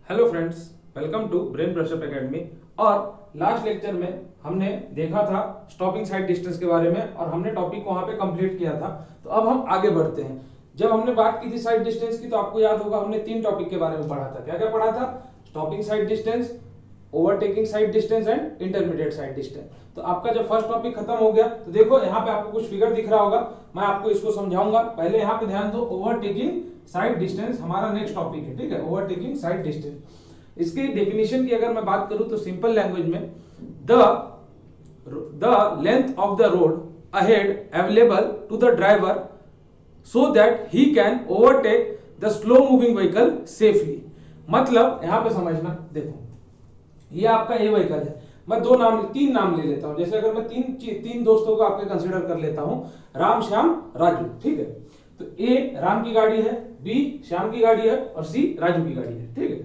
Hello friends, welcome to brain brush up academy. और last lecture में हमने देखा था स्टॉपिंग साइड डिस्टेंस के बारे में और हमने टॉपिक को वहां पे कंप्लीट किया था। तो अब हम आगे बढ़ते हैं। जब हमने बात की थी साइड डिस्टेंस की, तो आपको याद होगा हमने तीन टॉपिक के बारे में पढ़ा था। क्या क्या पढ़ा था? Stopping sight distance, overtaking sight distance and intermediate side distance. तो आपका जब फर्स्ट टॉपिक खत्म हो गया तो देखो यहाँ पे आपको कुछ फिगर दिख रहा होगा, मैं आपको इसको समझाऊंगा। पहले यहाँ पे ध्यान दो, ओवरटेकिंग साइड डिस्टेंस हमारा नेक्स्ट टॉपिक है, ठीक है। ओवरटेकिंग साइड डिस्टेंस, इसकी डेफिनेशन की अगर मैं बात करूं तो सिंपल लैंग्वेज में the length of the road ahead available to the driver so that he can overtake the slow moving vehicle safely. मतलब यहां पे समझना, देखो ये आपका ए व्हीकल है, मैं तीन नाम ले लेता हूं। जैसे अगर मैं तीन दोस्तों को आपके कंसीडर कर लेता हूं, राम, श्याम, राजू, ठीक है। तो ए राम की गाड़ी है, बी श्याम की गाड़ी है और सी राजू की गाड़ी है, ठीक है।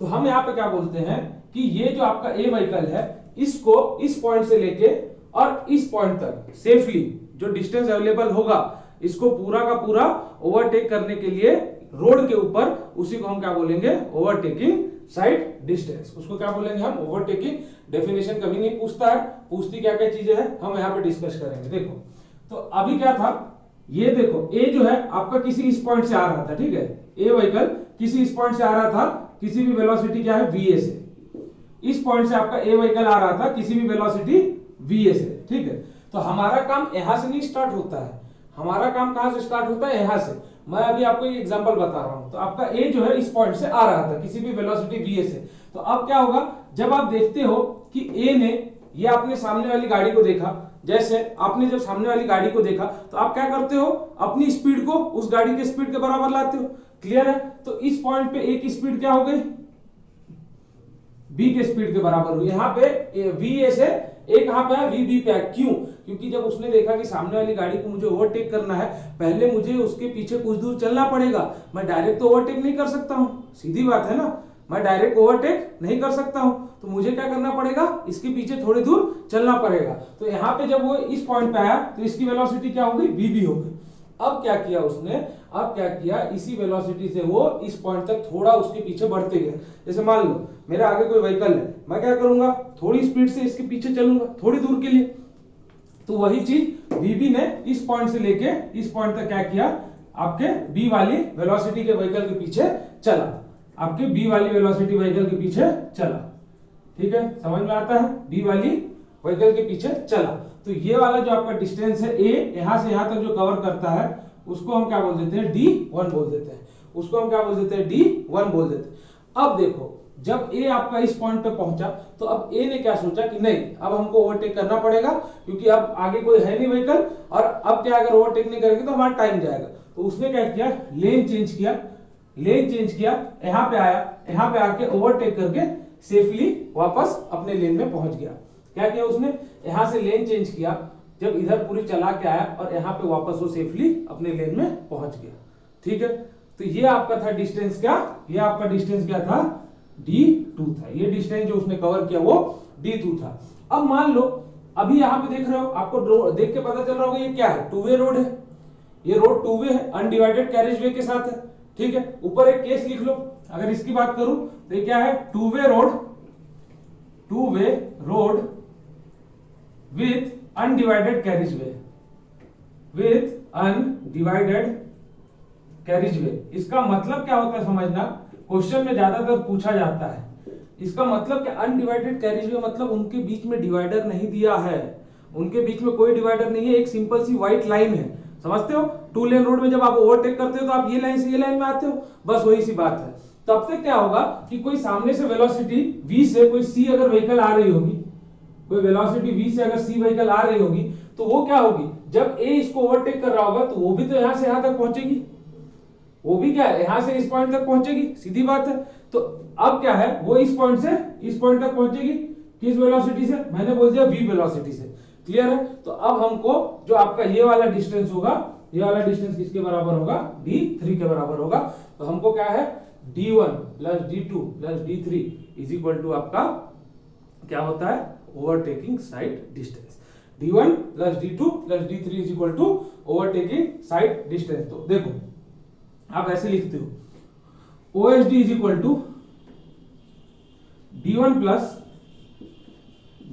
तो हम यहाँ पे क्या बोलते हैं कि ये जो आपका ए व्हीकल है, इसको इस पॉइंट से लेके और इस पॉइंट तक सेफली जो डिस्टेंस अवेलेबल होगा, इसको पूरा का पूरा ओवरटेक करने के लिए रोड के ऊपर, उसी को हम क्या बोलेंगे? Overtaking sight distance. उसको क्या बोलेंगे हम? ओवरटेकिंग। डेफिनेशन कभी नहीं पूछता है, पूछती क्या क्या चीजें हैं हम यहाँ पे डिस्कस करेंगे। देखो तो अभी क्या था, ये देखो ए जो है आपका किसी इस पॉइंट से आ रहा था, ठीक है। ए व्हीकल किसी इस पॉइंट से आ रहा था, किसी भी वेलोसिटी क्या है? वीए से। इस पॉइंट से आपका ए व्हीकल आ रहा था किसी भी वेलोसिटी वीए से, ठीक है। तो हमारा काम यहां से नहीं स्टार्ट होता है, हमारा काम कहां से स्टार्ट होता है? यहां से। मैं अभी आपको एक एग्जांपल बता रहा हूं। तो आपका ए जो है इस पॉइंट से आ रहा था किसी भी वेलोसिटी वीए से। तो अब क्या होगा, जब आप देखते हो कि ए ने ये आपने सामने वाली गाड़ी को देखा, जैसे आपने जब सामने वाली गाड़ी को देखा तो आप क्या करते हो? अपनी स्पीड को उस गाड़ी के स्पीड के बराबर लाते हो। क्लियर है? तो इस पॉइंट पे ए की स्पीड क्या हो गई? बी के स्पीड के बराबर हुई। यहाँ पे वी ए से ए कहां पे है? वी बी पे है। क्यों? क्योंकि जब उसने देखा कि सामने वाली गाड़ी को मुझे ओवरटेक करना है, पहले मुझे उसके पीछे कुछ दूर चलना पड़ेगा। मैं डायरेक्ट तो ओवरटेक नहीं कर सकता हूं, सीधी बात है ना। मैं डायरेक्ट ओवरटेक नहीं कर सकता हूं, तो मुझे क्या करना पड़ेगा? इसके पीछे थोड़ी दूर चलना पड़ेगा। तो यहाँ पे जब वो इस पॉइंट पे आया तो इसकी वेलोसिटी क्या हो गई? वी बी हो गई। अब क्या किया उसने? अब क्या किया, इसी वेलोसिटी से वो इस पॉइंट तक थोड़ा उसके पीछे बढ़ते गए। जैसे मान लो मेरे आगे कोई व्हीकल है, मैं क्या करूंगा? थोड़ी स्पीड से इसके पीछे चलूंगा थोड़ी दूर के लिए। तो वही चीज वीबी ने इस पॉइंट से लेके इस पॉइंट तक क्या किया? आपके बी वाली वेलोसिटी के व्हीकल के पीछे चला, आपके बी वाली वेलोसिटी व्हीकल के पीछे चला, ठीक है। समझ में आता है? बी वाली व्हीकल के पीछे चला। तो ये वाला जो आपका डिस्टेंस है ए, यहां से यहां तक जो कवर करता है, उसको हम क्या बोल देते हैं? D1 बोल देते हैं। उसको हम क्या बोल देते हैं? D1 बोल देते हैं। अब देखो जब ए आपका इस पॉइंट पे पहुंचा तो अब ए ने क्या सोचा कि नहीं, अब हमको ओवरटेक करना पड़ेगा, क्योंकि अब आगे कोई है नहीं व्हीकल, और अब क्या, अगर ओवरटेक नहीं करेंगे तो हमारा टाइम जाएगा। तो उसने क्या किया? लेन चेंज किया। लेन चेंज किया, यहां पे आया, यहां पे आके ओवरटेक करके सेफली वापस अपने लेन में पहुंच गया। क्या किया उसने? यहां से लेन चेंज किया, जब इधर पूरी चला के आया और यहां पे वापस वो सेफली अपने लेन में पहुंच गया, ठीक है। तो ये आपका था डिस्टेंस क्या? ये आपका डिस्टेंस क्या था? D2 था। ये डिस्टेंस जो उसने कवर किया वो D2 था। अब मान लो अभी यहां पे देख रहे हो, आपको देख के पता चल रहा होगा ये क्या है? टू वे रोड है। ये रोड टू वे है, अनडिवाइडेड कैरेज वे के साथ है, ठीक है। ऊपर एक केस लिख लो, अगर इसकी बात करूं तो ये क्या है? Two way road, to way road with undivided carriage way, with undivided carriage way. इसका मतलब क्या होता है समझना, क्वेश्चन में ज्यादातर पूछा जाता है। इसका मतलब क्या? अनडिवाइडेड कैरेज वे मतलब उनके बीच में डिवाइडर नहीं दिया है, उनके बीच में कोई डिवाइडर नहीं है, एक सिंपल सी व्हाइट लाइन है। समझते हो? टू लेन रोड में जब आप ओवरटेक करते हो तो आप ये लाइन से ये लाइन में आते हो, बस वही सी बात है। तब तक क्या होगा कि कोई सामने से वेलोसिटी v से कोई c अगर व्हीकल आ रही होगी, कोई वेलोसिटी v से अगर c व्हीकल आ रही होगी, तो वो क्या होगी? जब a इसको ओवरटेक कर रहा होगा तो वो भी तो यहां से यहां तक पहुंचेगी, वो भी क्या है? यहां से इस पॉइंट तक पहुंचेगी, सीधी बात है। तो अब क्या है? वो इस पॉइंट से इस पॉइंट तक पहुंचेगी, किस वेलोसिटी से? मैंने बोल दिया v वेलोसिटी से। क्लियर है? तो अब हमको जो आपका ये वाला डिस्टेंस होगा, ये वाला डिस्टेंस किसके बराबर होगा? D3 के बराबर होगा। तो हमको क्या है? D1 plus D2 plus D3 is equal to आपका क्या होता है? Overtaking sight distance. D1 plus D2 plus D3 is equal to overtaking sight distance. तो देखो आप ऐसे लिखते हो, OSD is equal to d1 plus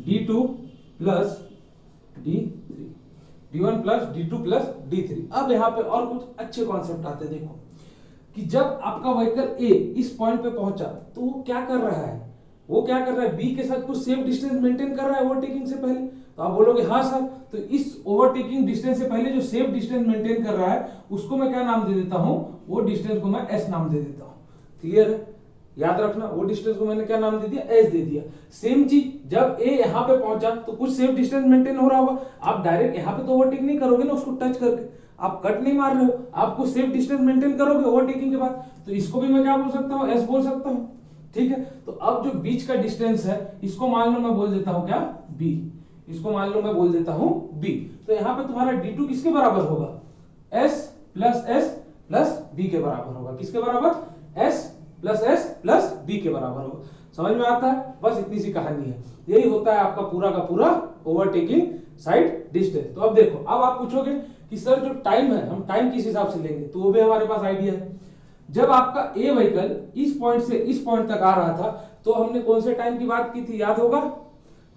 d2 plus d3, d1 plus d2 plus d3। अब यहाँ पे और कुछ अच्छे कॉन्सेप्ट आते हैं। देखो कि जब आपका व्हीकल ए इस पॉइंट पे पहुंचा तो वो क्या कर रहा है, वो क्या कर रहा है, बी के साथ कुछ सेफ डिस्टेंस मेंटेन कर रहा है ओवरटेकिंग से पहले। तो आप बोलोगे हाँ सर, तो इस ओवरटेकिंग डिस्टेंस से पहले जो सेफ डिस्टेंस मेंटेन कर रहा है उसको मैं क्या नाम दे देता हूं, वो डिस्टेंस को मैं एस नाम दे देता हूं। क्लियर है, याद रखना, वो डिस्टेंस को मैंने क्या नाम दे दिया, एस दे दिया। सेम चीज जब ए यहाँ पे पहुंचा तो कुछ सेफ डिस्टेंस मेंटेन हो रहा होगा, आप डायरेक्ट यहाँ पे तो ओवरटेक नहीं करोगे ना उसको टच करके, आप कट नहीं मार रहे हो, आप कुछ सेफ डिस्टेंस मेंटेन करोगे ओवरटेकिंग के बाद। तो इसको भी मैं क्या बोल सकता हूँ, एस बोल सकता हूँ। ठीक है, तो अब जो बीच का डिस्टेंस है इसको मान लो मैं बोल देता हूँ क्या, बी, इसको मान लो मैं बोल देता हूँ बी। तो यहाँ पे तुम्हारा d2 किसके बराबर होगा, s प्लस b के बराबर होगा। किसके बराबर, s प्लस b के बराबर होगा। समझ में आता है, बस इतनी सी कहानी है। यही होता है आपका पूरा का पूरा ओवरटेकिंग साइड डिस्टेंस। तो अब देखो, अब आप पूछोगे कि सर जो टाइम है हम टाइम किस हिसाब से लेंगे, तो वो भी हमारे पास आइडिया है। जब आपका ए व्हीकल इस पॉइंट से इस पॉइंट तक आ रहा था तो हमने कौन से टाइम की बात की थी, याद होगा,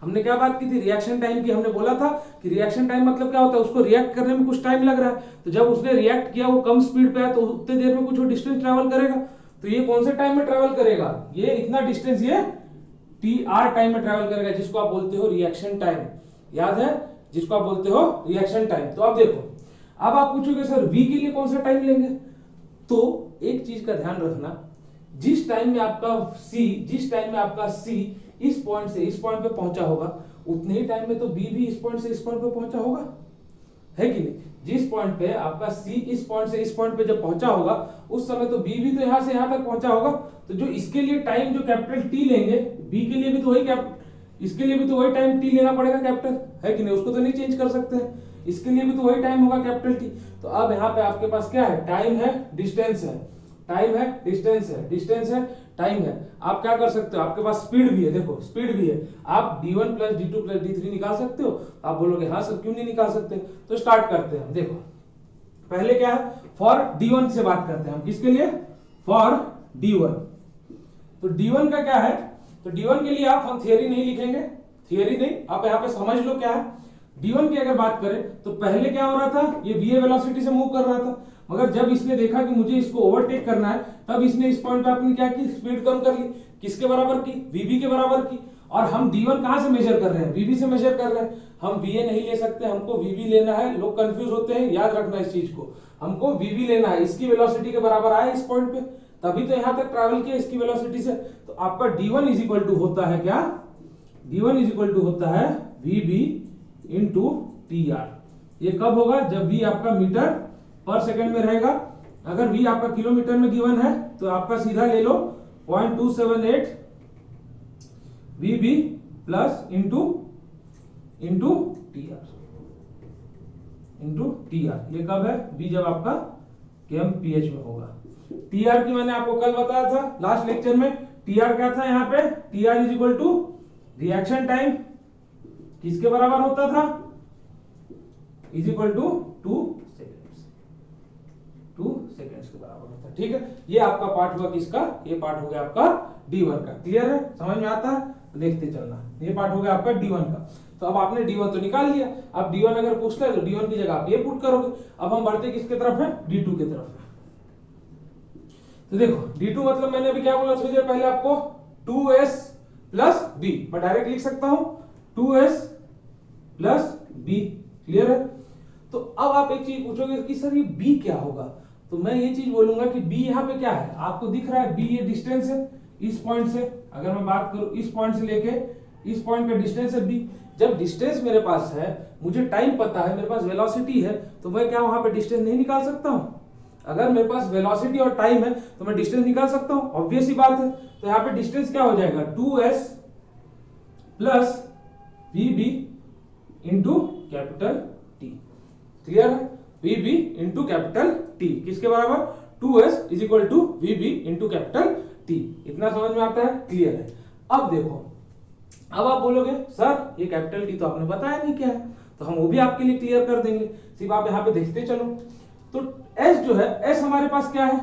हमने क्या बात की थी, रिएक्शन टाइम की। हमने बोला था कि रिएक्शन टाइम मतलब क्या होता है, उसको रिएक्ट करने में कुछ टाइम लग रहा है। तो जब उसने रिएक्ट किया, वो कम स्पीड पे है, तो उतने देर में कुछ डिस्टेंस ट्रेवल करेगा। तो ये कौन से टाइम में ट्रेवल करेगा, ये इतना डिस्टेंस ये टी.आर टाइम में ट्रेवल करेगा, जिसको आप बोलते हो रिएक्शन टाइम। याद है, जिसको आप बोलते हो रिएक्शन टाइम। तो अब देखो, अब आप पूछोगे सर v के लिए कौन सा टाइम लेंगे, तो एक चीज का ध्यान रखना, जिस टाइम में आपका c इस पॉइंट से इस पॉइंट पे पहुंचा होगा, उतने ही टाइम में तो b भी इस पॉइंट से इस पॉइंट पे पहुंचा होगा, है कि नहीं। जिस पॉइंट पे आपका c इस पॉइंट से इस पॉइंट पे जब पहुंचा होगा, उस समय तो b भी तो यहां से यहां तक पहुंचा होगा। तो जो इसके लिए टाइम जो कैपिटल T लेंगे, b के लिए भी तो वही इसके लिए भी तो वही टाइम T लेना पड़ेगा कैपिटल, है कि नहीं, उसको तो नहीं चेंज कर सकते हैं, इसके लिए भी तो वही टाइम होगा कैपिटल T। तो अब यहाँ पे आपके पास क्या है, टाइम है, डिस्टेंस है, टाइम है, डिस्टेंस है, डिस्टेंस है, टाइम है। आप क्या कर सकते हो, आपके पास स्पीड भी है, देखो स्पीड भी है, आप d1 plus d2 plus d3 निकाल सकते हो। आप बोलोगे हाँ सर क्यों नहीं निकाल सकते, तो स्टार्ट करते हैं। देखो पहले क्या है, फॉर d1 से बात करते हैं हम, किसके लिए, फॉर d1। तो d1 का क्या है, तो d1 के लिए आप हम थियरी नहीं लिखेंगे, थियरी नहीं, आप यहाँ पे समझ लो क्या है। d1 की अगर बात करें तो पहले क्या हो रहा था, ये va वेलोसिटी से मूव कर रहा था, मगर जब इसने देखा कि मुझे इसको ओवरटेक करना है, तब इसने इस पॉइंट पे अपनी क्या की, स्पीड कम कर ली, किसके बराबर की, vb के बराबर की। और हम d1 कहां से मेजर कर रहे हैं, vb से मेजर कर रहे हैं, हम va नहीं ले सकते, हमको vb लेना है। लोग कंफ्यूज होते हैं, याद रखना इस चीज को, हमको vb लेना है, इसकी वेलोसिटी के बराबर आया इस पॉइंट पे, तभी तो यहां तक ट्रैवल किया इसकी वेलोसिटी से। तो आपका d1 इज इक्वल टू होता है क्या, d1 इज इक्वल टू होता है vb इंटू tr। ये कब होगा, जब v आपका मीटर पर सेकंड में रहेगा। अगर v आपका किलोमीटर में गिवन है तो आपका सीधा ले लो 0.278 vb प्लस इंटू tr। ये कब है, v जब आपका kmph में होगा। tr की मैंने आपको कल बताया था लास्ट लेक्चर में, tr क्या था यहाँ पे, tr is equal to reaction time, किसके बराबर होता था, इज इक्वल टू 2 सेकेंड्स के बराबर होता है। ठीक है, ये आपका पार्ट हुआ किसका, ये पार्ट हो गया आपका d1 का। क्लियर है, समझ में आता है, देखते चलना, ये पार्ट हो गया आपका d1 का। तो अब आपने d1 तो निकाल लिया, अब d1 अगर पूछता है तो d1 की जगह आप ये पुट करोगे। अब हम बढ़ते किसके तरफ है, d2 की तरफ है। तो देखो d2 मतलब मैंने अभी क्या बोला थोड़ी देर पहले आपको, 2s प्लस b, मैं डायरेक्ट लिख सकता हूं 2s प्लस b। क्लियर है। तो अब आप एक चीज पूछोगे कि सर ये b क्या होगा, तो मैं ये चीज बोलूंगा कि b यहाँ पे क्या है, आपको दिख रहा है b, ये डिस्टेंस है इस पॉइंट से, अगर मैं बात करूं इस पॉइंट से लेके इस पॉइंट का डिस्टेंस है b। जब डिस्टेंस मेरे पास है, मुझे टाइम पता है, मेरे पास वेलोसिटी है, तो मैं क्या वहां पे डिस्टेंस नहीं निकाल सकता हूं। अगर मेरे पास वेलोसिटी और टाइम है तो मैं डिस्टेंस निकाल सकता हूं, ऑब्वियस ही बात है। तो यहाँ पे डिस्टेंस क्या हो जाएगा, 2s plus vb into capital T। Clear है, vb इंटू कैपिटल T किसके बराबर, 2s is equal to vb into capital T। इतना समझ में आता है, क्लियर है। अब देखो, अब आप बोलोगे सर ये कैपिटल T तो आपने बताया नहीं क्या है, तो हम वो भी आपके लिए क्लियर कर देंगे, सिर्फ आप यहाँ पे देखते चलो। तो s जो है, s हमारे पास क्या है,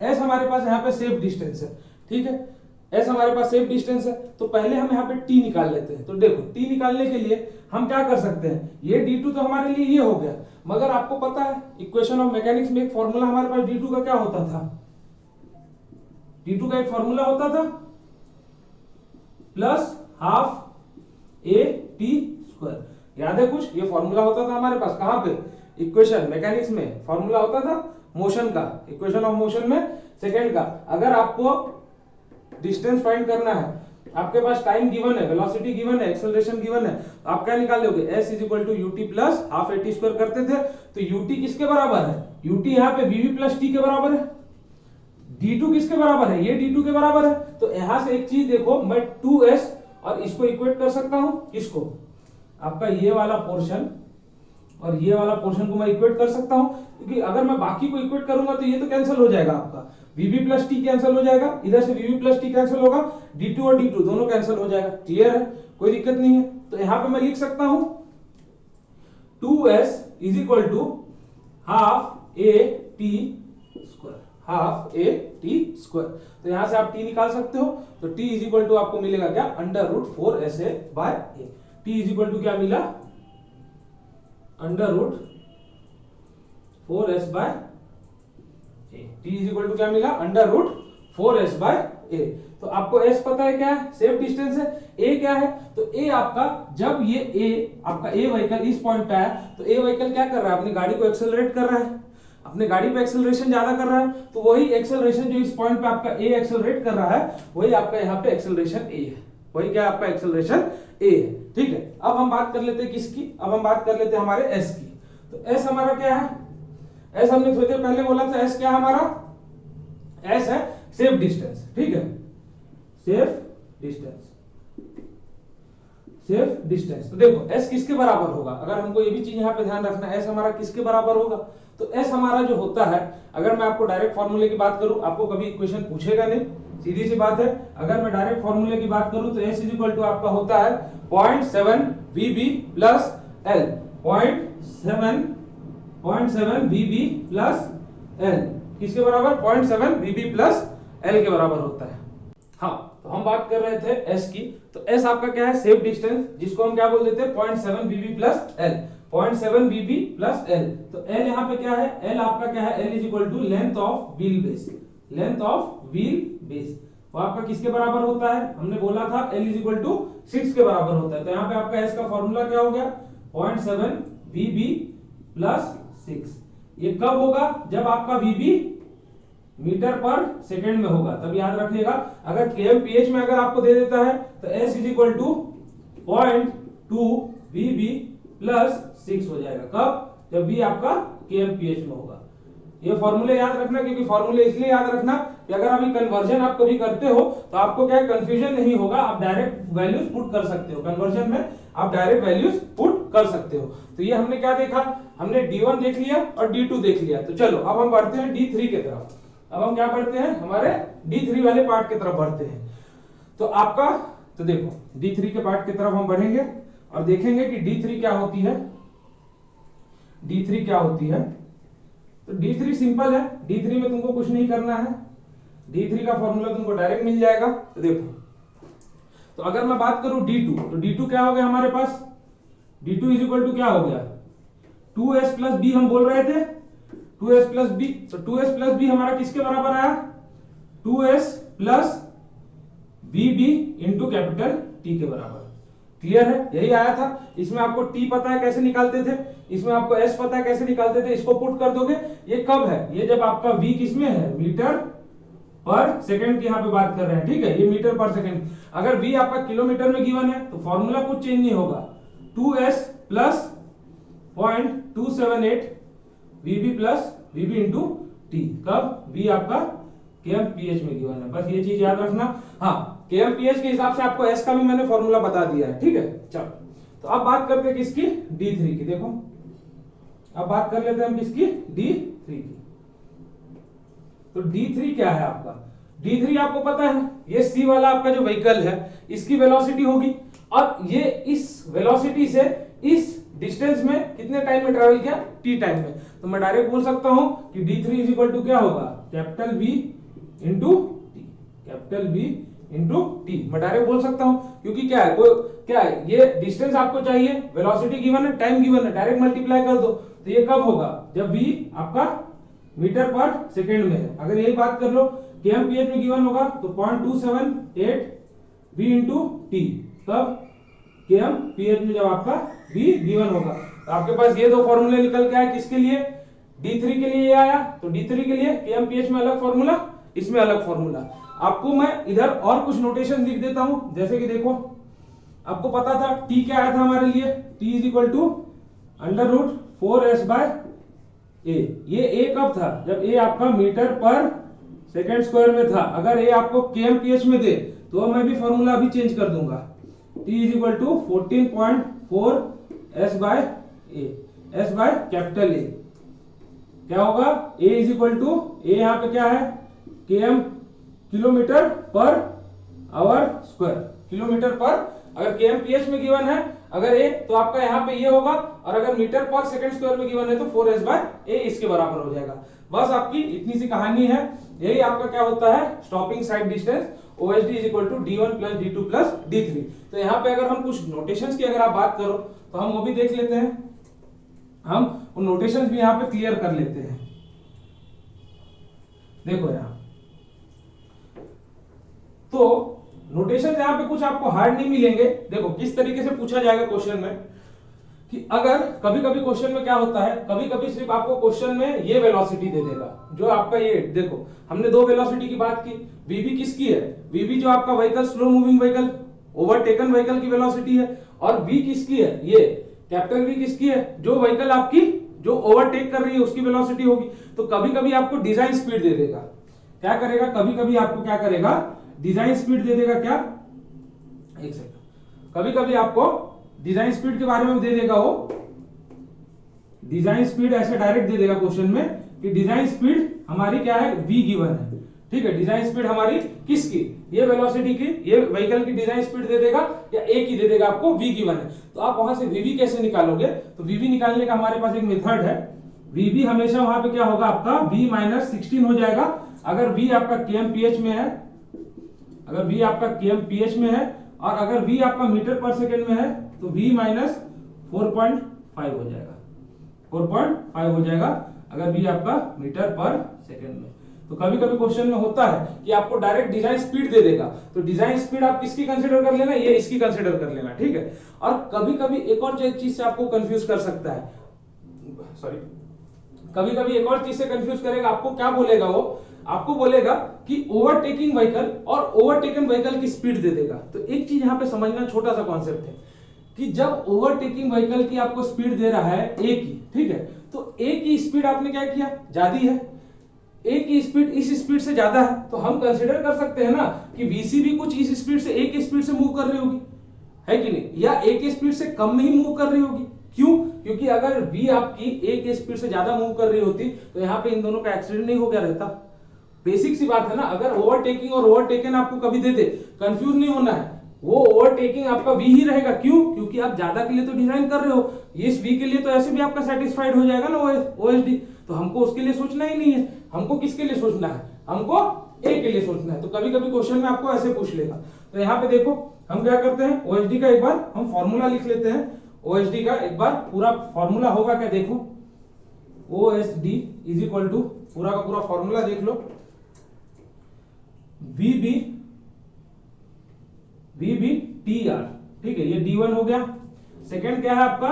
s हमारे पास यहाँ पे सेफ डिस्टेंस है। ठीक है, एस हमारे पास सेफ डिस्टेंस है, तो पहले हम यहाँ पे टी निकाल लेते हैं। तो देखो टी निकालने के लिए हम क्या कर सकते हैं, ये d2 तो हमारे लिए ये हो गया, मगर आपको पता है इक्वेशन ऑफ मैकेनिक्स में एक फॉर्मूला हमारे पास d2 का क्या होता था, d2 का एक फॉर्मूला होता था plus half a t square. याद है कुछ, ये फॉर्मूला होता था हमारे पास कहां पे, इक्वेशन मैकेनिक्स में फॉर्मूला होता था मोशन का, इक्वेशन ऑफ मोशन में सेकंड का। अगर आपको डिस्टेंस फाइंड करना है, आपके पास टाइम गिवन है, वेलोसिटी गिवन है, एक्सेलरेशन गिवन है, तो आप क्या निकाल लोगे, s is equal to u t plus half a t square करते थे। तो यूटी किसके बराबर है, यूटी यहाँ पे वीवी प्लस टी के बराबर है, d2 किसके बराबर है, ये d2 के बराबर है। तो यहां से एक चीज देखो, मैं 2s और इसको इक्वेट कर सकता हूं, किसको, आपका ये वाला पोर्शन और ये वाला पोर्शन को मैं इक्वेट कर सकता हूं, क्योंकि अगर मैं बाकी को इक्वेट करूंगा तो ये तो कैंसिल हो जाएगा, आपका vb प्लस टी कैंसिल हो जाएगा, इधर से vb प्लस टी कैंसिल होगा, d2 और d2 दोनों कैंसिल हो जाएगा। क्लियर है, कोई दिक्कत नहीं है। तो यहां पे मैं लिख सकता हूं 2s is equal to half a t square, half a t square. तो यहां से आप t निकाल सकते हो, तो t इज इक्वल टू आपको मिलेगा क्या, under root 4sa by a. t is equal to क्या मिला, under root 4s by a. t is equal to क्या मिला, अंडर रूट 4s बाय ए। तो आपको s पता है क्या है, सेफ डिस्टेंस है, a क्या है, तो a आपका, जब ये a आपका a व्हीकल इस पॉइंट पे आया, तो a व्हीकल क्या कर रहा है, अपनी गाड़ी को एक्सेलरेट कर रहा है, अपने गाड़ी पे एक्सेलरेशन ज्यादा कर रहा है, तो वही एक्सेलरेशन जो इस पॉइंट पे आपका a एक्सेलरेट कर रहा है, वही आपका यहाँ पे एक्सेलरेशन a है, वही क्या आपका एक्सेलरेशन a है। ठीक है, अब हम बात कर लेते हैं किसकी, अब हम बात कर लेते हैं हमारे s की। तो s हमारा क्या है, s हमने थोड़ी देर पहले बोला था, s क्या हमारा, s है सेफ डिस्टेंस। ठीक है, सेफ डिस्टेंस, सेफ डिस्टेंस। तो देखो s किसके बराबर होगा, अगर हमको ये भी चीज यहाँ पे ध्यान रखना है, s हमारा किसके बराबर होगा, तो s हमारा जो होता है, अगर मैं आपको डायरेक्ट फॉर्मूले की बात करूं, आपको कभी इक्वेशन पूछेगा नहीं, सीधी सी बात है। अगर मैं डायरेक्ट फॉर्मूले की बात करूं तो s इज इक्वल टू आपका होता है 0.7 vb plus l, 0.7 vb plus l किसके बराबर, 0.7 vb प्लस l के बराबर होता है। हाँ, तो हम बात कर रहे थे s की, तो s आपका क्या है, सेफ डिस्टेंस, जिसको हम क्या बोल देते हैं, 0.7 vb plus l, 0.7 vb plus l। तो l यहाँ पे क्या है, l आपका क्या है, l is equal to length of wheel base, length of wheel base. वो आपका किसके बराबर होता है, हमने बोला था l इज इक्वल टू 6 के बराबर होता है। तो यहाँ पे आपका s का फॉर्मूला क्या हो गया, 0.7 vb प्लस 6। ये कब होगा, जब आपका vb मीटर पर सेकंड में होगा, तब याद रखिएगा। अगर kmph में अगर आपको दे देता है तो s is equal to 0.2 vb plus 6 हो जाएगा, कब, जब v आपका kmph में होगा। ये फॉर्मूले याद रखना, क्योंकि फॉर्मूले इसलिए याद रखना कि अगर अभी कन्वर्जन आप कभी करते हो तो आपको क्या कंफ्यूजन नहीं होगा, आप डायरेक्ट वैल्यूज पुट कर सकते हो, कन्वर्जन में आप डायरेक्ट वैल्यूज पुट कर सकते हो। तो ये हमने क्या देखा, हमने d1 देख लिया और d2 देख लिया। तो चलो अब हम बढ़ते हैं d3 की तरफ। अब हम क्या बढ़ते हैं, हमारे d3 वाले पार्ट की तरफ बढ़ते हैं। तो आपका, तो देखो d3 के पार्ट की तरफ हम बढ़ेंगे और देखेंगे कि d3 क्या होती है, d3 क्या होती है। तो d3 सिंपल है, d3 में तुमको कुछ नहीं करना है, d3 का फॉर्मूला तुमको डायरेक्ट मिल जाएगा। तो देखो, तो अगर मैं बात करूं d2, तो d2 क्या हो गया हमारे पास, d2 इज इक्वल टू क्या हो गया, 2s प्लस b हम बोल रहे थे, 2s प्लस b। तो 2s प्लस b हमारा किसके बराबर आया, 2s plus vb into capital T के बराबर। क्लियर है, यही आया था। इसमें आपको t पता है कैसे निकालते थे, इसमें आपको s पता है कैसे निकालते थे, इसको पुट कर दोगे। ये कब है, ये जब आपका v किसमें है, मीटर पर सेकंड की यहाँ पे बात कर रहे हैं। ठीक है, ये मीटर पर सेकंड। अगर v आपका किलोमीटर में गिवन है तो फॉर्मूला कुछ चेंज नहीं होगा, 2s plus 0.278 vb plus vb into T, कब, v आपका kmph में गिवन है, बस ये चीज याद रखना। हाँ, kmph के हिसाब से आपको s का भी मैंने फॉर्मूला बता दिया है। ठीक है, चलो तो अब बात करते हैं किसकी, d3 की। देखो अब बात कर लेते हैं हम किसकी, d3 की। तो d3 क्या है आपका, d3 आपको पता है, ये c वाला आपका जो व्हीकल है इसकी वेलोसिटी होगी, और ये इस वेलोसिटी से इस डिस्टेंस में कितने टाइम में ट्रेवल किया, t टाइम में। तो मैं डायरेक्ट बोल सकता हूं कि d3 इज इक्वल टू क्या होगा, capital V into T, capital V into T, मैं डायरेक्ट बोल सकता हूं क्योंकि क्या है, कोई क्या है, ये डिस्टेंस आपको चाहिए, वेलोसिटी गिवन है, टाइम गिवन है, डायरेक्ट मल्टीप्लाई कर दो। तो ये कब होगा, जब v आपका मीटर पर सेकेंड में है। अगर यही बात कर लो kmph में गिवन होगा तो 0.278 v इंटू टी, कब kmph में जब आपका v गिवन होगा। तो आपके पास ये दो फॉर्मूले निकल के आए, किसके लिए, d3 के लिए ये आया, तो d3 के लिए kmph में अलग फॉर्मूला, इसमें अलग फॉर्मूला। आपको मैं इधर और कुछ नोटेशन लिख देता हूं, जैसे कि देखो आपको पता था t क्या आया था हमारे लिए, t is equal to √4s/a। ये a कब था, जब a आपका मीटर पर सेकेंड स्क्वायर में था। अगर a आपको kmph में दे तो मैं भी फॉर्मूला अभी चेंज कर दूंगा, t is equal to 14.4 s/a, s by capital A क्या होगा, a is equal to, a यहाँ पे क्या है, km kilometre per hour square, kilometre per, अगर kmph में गिवन है अगर a तो आपका यहाँ पे ये होगा, और अगर मीटर पर सेकंड स्क्वायर में गिवन है तो 4s/a इसके बराबर हो जाएगा। बस आपकी इतनी सी कहानी है, यही आपका क्या होता है stopping sight distance, OSD is equal to d1 plus d2 plus d3। तो यहाँ पे अगर हम कुछ नोटेशंस की अगर आप बात करो तो हम वो भी देख लेते हैं, हम उन नोटेशंस भी यहाँ पे क्लियर कर लेते हैं। देखो यहाँ तो नोटेशन यहाँ पे कुछ आपको हार्ड नहीं मिलेंगे। देखो किस तरीके से पूछा जाएगा क्वेश्चन में, कि अगर कभी कभी क्वेश्चन में क्या होता है, कभी कभी सिर्फ आपको क्वेश्चन में ये वेलोसिटी दे देगा, जो आपका ये, देखो हमने दो वेलोसिटी की बात की, वीवी किसकी है, वीवी जो आपका vehicle, slow moving vehicle, overtaken vehicle की वेलोसिटी है, और वी किसकी है, ये कैपिटल वी किसकी है, जो व्हीकल आपकी जो ओवरटेक कर रही है उसकी वेलोसिटी होगी। तो कभी कभी आपको डिजाइन स्पीड दे देगा, क्या करेगा, कभी कभी आपको क्या करेगा, डिजाइन स्पीड दे देगा, क्या, एक सेकंड, कभी कभी आपको डिजाइन स्पीड के बारे में दे देगा, वो डिजाइन स्पीड ऐसे डायरेक्ट दे देगा क्वेश्चन में कि डिजाइन स्पीड हमारी क्या है, v गिवन है, ठीक है, डिजाइन स्पीड हमारी किसकी, ये वेलोसिटी की, ये व्हीकल की डिजाइन स्पीड दे देगा, या a की दे देगा, आपको v गिवन है। तो आप वहां से vv कैसे निकालोगे, तो vv निकालने का हमारे पास एक मेथड है, vv हमेशा वहां पे क्या होगा आपका v-16 हो जाएगा, अगर v आपका kmph में है, अगर v आपका kmph में है, और अगर v आपका मीटर पर सेकेंड में है तो v-4.5 हो जाएगा, 4.5 हो जाएगा अगर v आपका मीटर पर सेकेंड में। तो कभी कभी क्वेश्चन में होता है कि आपको डायरेक्ट डिजाइन स्पीड दे देगा, तो डिजाइन स्पीड आप किसकी कंसीडर कर लेना, ये इसकी कंसीडर कर लेना, ठीक है। और कभी कभी एक और चीज से आपको कंफ्यूज कर सकता है, सॉरी, कभी कभी एक और चीज से कंफ्यूज करेगा, आपको क्या बोलेगा, वो आपको बोलेगा कि ओवरटेकिंग व्हीकल और ओवरटेकन व्हीकल की स्पीड दे देगा। तो एक चीज यहां पे समझना, छोटा सा कॉन्सेप्ट है कि जब ओवरटेकिंग व्हीकल की आपको स्पीड दे रहा है ए की, ठीक है, तो ए की स्पीड आपने क्या किया, ज्यादा है, ए की स्पीड इस स्पीड से ज्यादा है, तो हम कंसीडर कर सकते हैं ना कि वीसी भी कुछ इस स्पीड से, ए की स्पीड से मूव कर रही होगी, है कि नहीं, या ए की स्पीड से कम नहीं मूव कर रही होगी। क्यों, क्योंकि अगर v आपकी ए की स्पीड से ज्यादा मूव कर रही होती तो यहाँ पे इन दोनों का एक्सीडेंट नहीं हो गया रहता। बेसिक सी बात है ना, अगर ओवरटेकिंग और ओवरटेकन आपको कभी दे दे, कंफ्यूज नहीं होना है, वो ओवरटेकिंग आपका v ही रहेगा। क्यों, क्योंकि आप ज्यादा के लिए तो डिजाइन कर रहे हो, इस v के लिए तो ऐसे भी आपका सेटिस्फाइड हो जाएगा ना OSD, तो हमको उसके लिए सोचना ही नहीं है, हमको किसके लिए सोचना है, हमको a के लिए सोचना है। तो कभी कभी क्वेश्चन में आपको ऐसे पूछ लेगा। तो यहाँ पे देखो हम क्या करते हैं, OSD का एक बार हम फॉर्मूला लिख लेते हैं, OSD का एक बार पूरा फॉर्मूला होगा क्या, देखो OSD इज इक्वल टू, पूरा का पूरा फॉर्मूला देख लो, VB TR, ठीक है, ये D1 हो गया, सेकंड क्या है आपका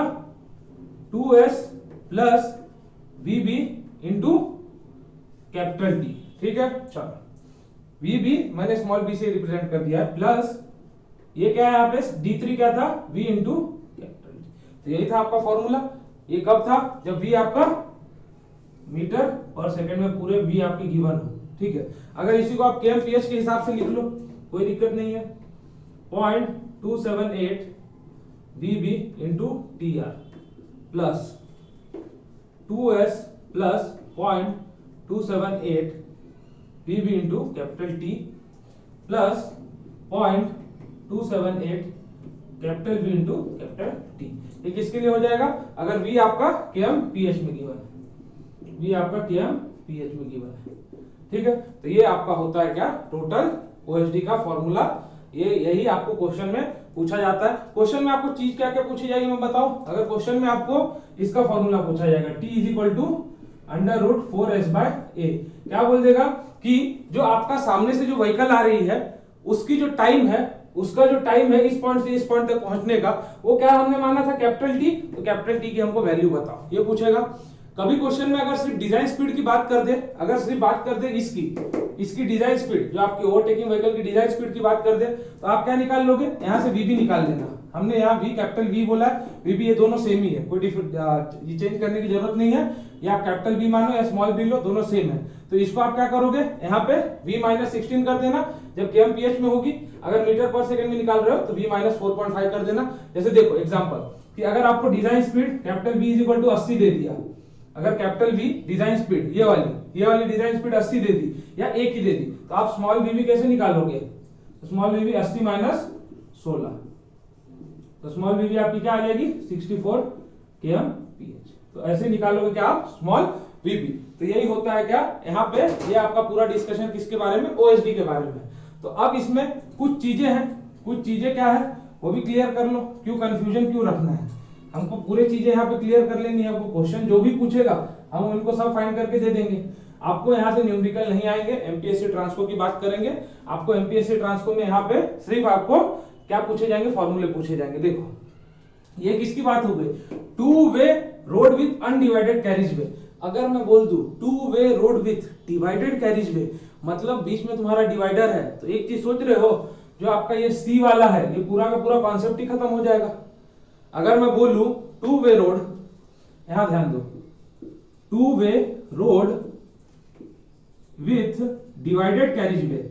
2S plus VB into capital T, ठीक है। चलो VB मैंने स्मॉल b से रिप्रेजेंट कर दिया है, प्लस ये क्या है यहाँ पे D3 क्या था, V इंटू कैपिटल T। तो यही था आपका फॉर्मूला। ये कब था, जब V आपका मीटर और सेकंड में पूरे V आपकी गिवन हो, ठीक है। अगर इसी को आप kmph के हिसाब से लिख लो, कोई दिक्कत नहीं है, 0.278 VB into TR plus 2S plus 0.278 VB into capital T plus 0.278 capital V into capital T। ये किसके लिए हो जाएगा, अगर V आपका kmph में गिवन है, V आपका kmph में गिवन है, ठीक है। तो ये आपका होता है क्या, टोटल ओएसडी का फॉर्मूला, ये यही आपको क्वेश्चन में पूछा जाता है। क्वेश्चन में आपको चीज क्या क्या पूछी जाएगी मैं बताऊं। अगर क्वेश्चन में आपको इसका फॉर्मूला पूछा जाएगा T is equal to √4s/a, क्या बोल देगा कि जो आपका सामने से जो व्हीकल आ रही है उसकी जो टाइम है, उसका जो टाइम है इस पॉइंट से इस पॉइंट तक पहुंचने का, वो क्या हमने माना था कैपिटल T, तो कैपिटल T की हमको वैल्यू बताओ, ये पूछेगा। कभी क्वेश्चन में अगर सिर्फ डिजाइन स्पीड की बात कर दे, अगर सिर्फ बात कर दे इसकी डिजाइन स्पीड, जो आपकी ओवरटेकिंग व्हीकल की डिजाइन स्पीड की बात कर दे, तो आप क्या निकाल लोगे, यहां से वीबी निकाल लेना। हमने यहाँ वी कैपिटल वी बोला है, वीबी ये दोनों सेम ही है, कोई चेंज करने की जरूरत नहीं है। या आप कैपिटल वी मानो या स्मॉल वी लो, दोनों सेम है। तो इसको आप क्या करोगे, यहाँ पे v-16 कर देना जब kmph में होगी। अगर मीटर पर सेकंड में निकाल रहे हो तो v-4.5 कर देना। जैसे देखो एग्जांपल कि अगर आपको design speed capital V is equal to 80 दे दिया, अगर कैपिटल V डिजाइन स्पीड ये वाली डिजाइन स्पीड 80 दे दी या एक ही दे दी, तो आप स्मॉल वीवी कैसे निकालोगे, स्मॉल वीवी 80 माइनस 16, तो स्मॉल वीवी आपकी क्या आ जाएगी 64 kmph। तो ऐसे निकालोगे क्या आप स्मॉल वीवी। तो यही होता है क्या यहाँ पे, ये आपका पूरा डिस्कशन किसके बारे में, ओएसडी के बारे में। तो अब इसमें कुछ चीजें हैं, कुछ चीजें क्या है वो भी क्लियर कर लो, क्यों कंफ्यूजन क्यों रखना है, हमको पूरे चीजें यहाँ पे क्लियर कर लेनी है। वो क्वेश्चन जो भी पूछेगा हम उनको सब फाइंड करके दे देंगे। आपको यहाँ से न्यूमेरिकल नहीं आएंगे, एमपीएससी ट्रांसको की बात करेंगे। आपको एमपीएससी ट्रांसको में यहाँ पे सिर्फ आपको क्या पूछे जाएंगे, फॉर्मूले पूछे जाएंगे। देखो ये किसकी बात हो गई, two way road with undivided carriage way. अगर मैं बोल दूं two way road with divided carriage way, मतलब बीच में तुम्हारा डिवाइडर है, तो एक चीज सोच रहे हो, जो आपका ये सी वाला है ये पूरा का पूरा कॉन्सेप्ट ही खत्म हो जाएगा। अगर मैं बोलूं टू वे रोड, यहां ध्यान दो, two way road with divided carriage way,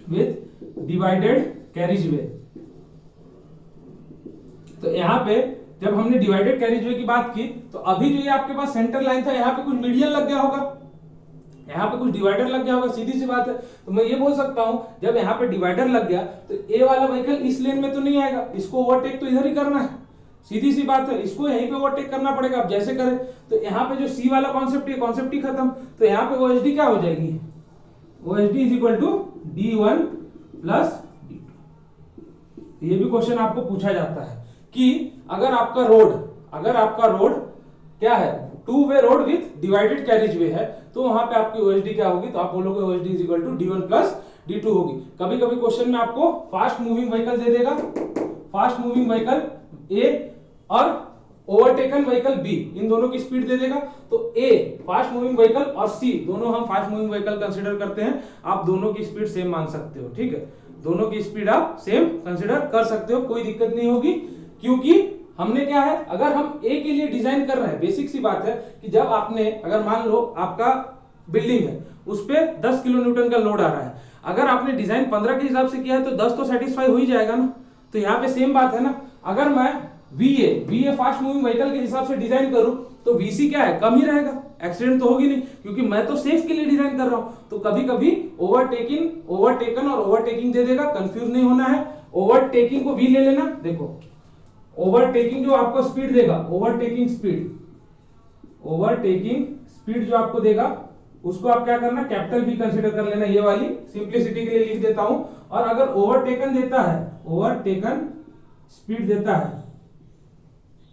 with divided carriage way, तो यहां पे जब हमने डिवाइडेड कैरिज वे की बात की, तो अभी जो ये आपके पास सेंटर लाइन था, यहाँ पे कुछ मीडियन लग गया होगा, यहाँ पे कुछ डिवाइडर लग गया होगा, सीधी सी बात है। तो मैं ये बोल सकता हूं जब यहाँ पे डिवाइडर लग गया तो ए वाला व्हीकल इस लेन में तो नहीं आएगा, इसको ओवरटेक तो इधर ही करना है, सीधी सी बात है, इसको यहीं पे ओवरटेक करना पड़ेगा। अब जैसे करें तो यहाँ पे जो सी वाला कॉन्सेप्ट है, कॉन्सेप्ट ही खत्म। तो यहाँ पे ओएसडी क्या हो जाएगी, OSD is equal to D1 plus D2। ये भी क्वेश्चन आपको पूछा जाता है कि अगर आपका रोड क्या है, two way road with divided carriage way है, तो वहां पे आपकी ओएसडी क्या होगी, तो आप बोलोगे OSD is equal to D1 plus D2 होगी। कभी कभी क्वेश्चन में आपको फास्ट मूविंग व्हीकल दे देगा, फास्ट मूविंग व्हीकल A और ओवरटेकन व्हीकल B, इन दोनों की स्पीड दे देगा। तो A फास्ट मूविंग व्हीकल और C दोनों हम फास्ट मूविंग व्हीकल कंसीडर करते हैं, आप दोनों की स्पीड सेम मान सकते हो, ठीक है, दोनों की स्पीड आप सेम कंसीडर कर सकते हो, कोई दिक्कत नहीं होगी। क्योंकि हमने क्या है, अगर हम ए के लिए डिजाइन कर रहे हैं, बेसिक सी बात है कि जब आपने, अगर मान लो आपका बिल्डिंग है उस पे 10 किलो न्यूटन का लोड आ रहा है, अगर आपने डिजाइन 15 के हिसाब से किया है तो 10 तो सेटिस्फाई हो ही जाएगा ना। तो यहाँ पे सेम बात है ना, अगर मैं VA फास्ट मूविंग व्हीकल के हिसाब से डिजाइन करूं तो VC क्या है, कम ही रहेगा, एक्सीडेंट तो होगी नहीं, क्योंकि मैं तो सेफ के लिए डिजाइन कर रहा हूं। तो कभी कभी ओवरटेकन और ओवरटेकिंग दे देगा, कंफ्यूज नहीं होना है। ओवरटेकिंग को V ले लेना, देखो ओवरटेकिंग जो आपको स्पीड देगा, ओवरटेकिंग स्पीड जो आपको देगा उसको आप क्या करना, कैपिटल B कंसीडर कर लेना, ये वाली सिंप्लिसिटी के लिए लिख देता हूं। और अगर ओवरटेकन देता है, ओवरटेकन स्पीड देता है,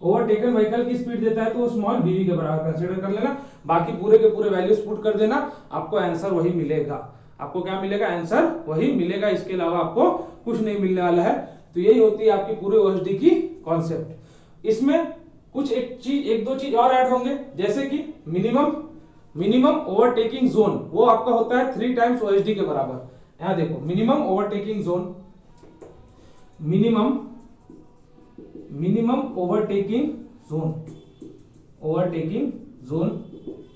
ओवरटेकन व्हीकल की स्पीड देता है, तो वो स्मॉल VV के बराबर कंसीडर कर लेना। बाकी पूरे के पूरे वैल्यूज पुट कर देना, आपको आंसर वही मिलेगा। आपको क्या मिलेगा, आंसर वही मिलेगा, इसके अलावा आपको कुछ नहीं मिलने वाला है। तो यही होती है आपकी पूरे ओएसडी की कॉन्सेप्ट। इसमें कुछ एक दो चीज और ऐड होंगे, जैसे कि मिनिमम ओवरटेकिंग जोन, वो आपका होता है 3 टाइम्स ओएसडी के बराबर। यहां देखो मिनिमम ओवरटेकिंग जोन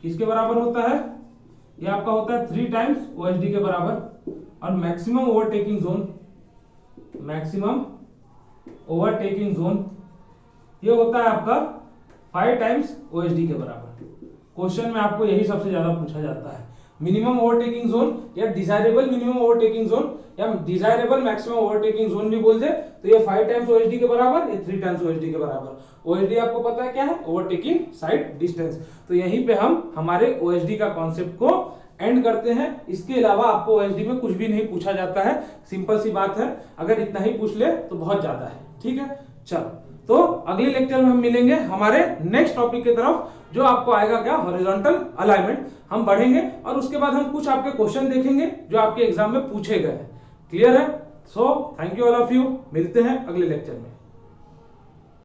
किसके बराबर होता है, ये आपका होता है 3 टाइम्स ओएसडी के बराबर। और मैक्सिमम ओवरटेकिंग जोन ये होता है आपका 5 टाइम्स ओएसडी के बराबर। क्वेश्चन में आपको यही सबसे ज्यादा पूछा जाता है, मिनिमम ओवरटेकिंग जोन या डिजायरेबल मिनिमम ओवरटेकिंग जोन या डिजायरेबल मैक्सिमम ओवरटेकिंग जोन भी बोल दे, तो ये 5 टाइम्स ओएसडी के बराबर, ये 3 टाइम्स ओएसडी के बराबर। ओएसडी आपको पता है क्या है, ओवरटेकिंग साइड डिस्टेंस। तो यहीं पे हम हमारे ओएसडी का कॉन्सेप्ट को एंड करते हैं। इसके अलावा आपको ओएसडी में कुछ भी नहीं पूछा जाता है, सिंपल सी बात है, अगर इतना ही पूछ ले तो बहुत ज्यादा है। ठीक है, चलो तो अगले लेक्चर में हम मिलेंगे हमारे नेक्स्ट टॉपिक की तरफ, जो आपको आएगा क्या, हॉरिजॉन्टल अलाइनमेंट। हम बढ़ेंगे और उसके बाद हम कुछ आपके क्वेश्चन देखेंगे जो आपके एग्जाम में पूछे गए। क्लियर है? So thank you all of you, मिलते हैं अगले लेक्चर में।